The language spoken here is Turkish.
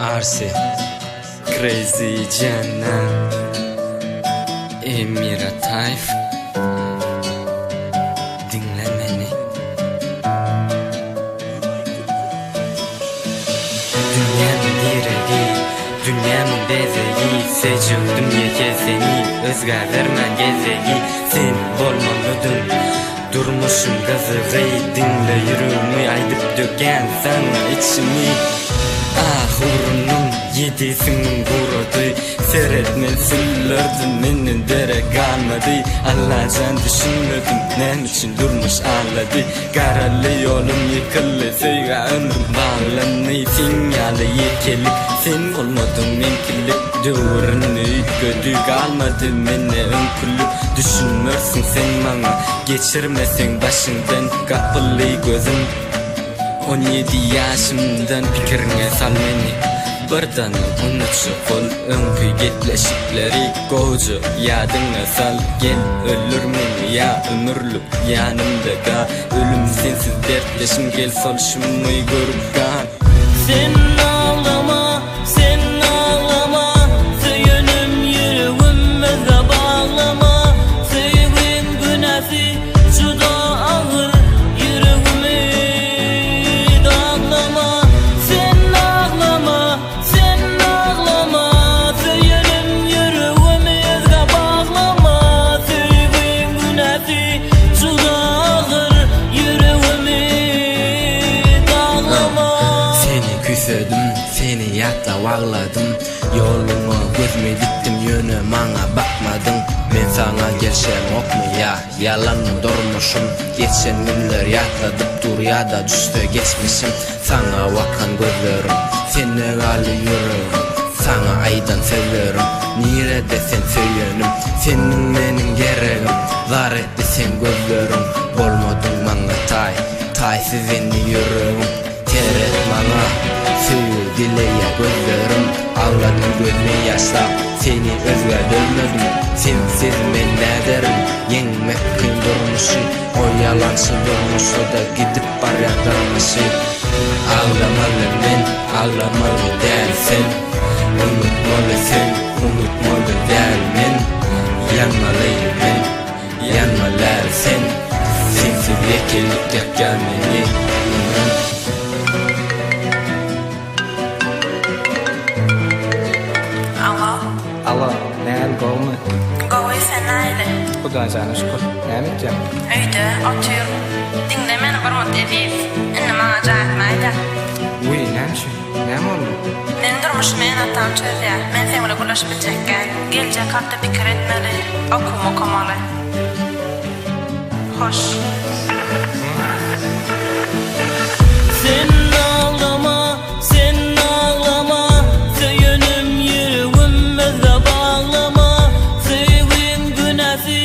Arsi Crazy Cennet Emir Atayf Dinle beni. Dünyanın direği, dünyanın bezeyi, seçildim yeke seni, özgürlermen gezeyi. Sen bolmalıdın, durmuşum gazıgı, dinle yürümü aydıp döken sana içimi. Ah uğrunum yedisinin gurudu, seyretmesinlerdi meni dere kalmadı. Allah'can düşünmedim, nem için durmuş ağladı. Karalı yolum yıkıldı, söyle ömrüm bağlandı. Sinyalı yekelik, sen olmadın menkilik. Doğrunu kötü kalmadı meni önkülük. Düşünmürsün sen bana, geçirmesen başından kapılı gözüm. 17 yaşımdan pikirine sal meni. Birden unutuşup ol önkü getleşikleri. Koca yadına sal, gel ölür meni ya ömürlük yanımda kal. Ölüm sensiz dertleşim, gel soluşumu görüp kal. Sen ağlama, sen ağlama, söyünüm yüreğime bağlama. Sevgin günahı juda ağır, yüreğimi dağlama. Sen ağlama, sen ağlama, söyünüm yüreğime bağlama. Sevgin günahı juda ağır, yüreğimi dağlama. Seni küsödüm, seni yatta bağladım. Yolunu gözüme diktim, yönü bana bakmadın. Ben sana gelsem ok mu ya, yalan mı durmuşum. Geçen günler yatladıp dur ya da düştü geçmişim. Sana bakan gözlerim, seni gali yüreğim. Sana aydan severim, nerede sen söylenim. Senin benim gereğim, var etti sen gözlerim. Bolmadın bana taysız beni yüreğim. Teret bana, suyu dileye gözlerim. Ağladım gözüme yaşla, seni özledim. Sensiz ben ne derim, yenmek kıyım durmuşu. O yalansız durmuşu da gidip barındırmışı. Ağlamalı ben, ağlamalı değil sen. Unutmalı sen, unutmalı değil ben. Yanmalıyım ben, yanmalar sen. Sensiz yekelik yakkanını. Allah, näme gowy? Gowy sen näle? Hudaýa sana şükür. Näme etjem? Öýde oturup dinle meni bir mut edip, indi maňa jaýmaýda. Uy, näme? Näme boldy? Men durmuşum men atam çözýär. Men sen bilen gulaşyp bitjekkä. Geljek hafta pikir etmeli, okumaly. Hoş. Sen ağlama, sen ağlama, söyünüm yüreğime bağlama. Sevgin günahı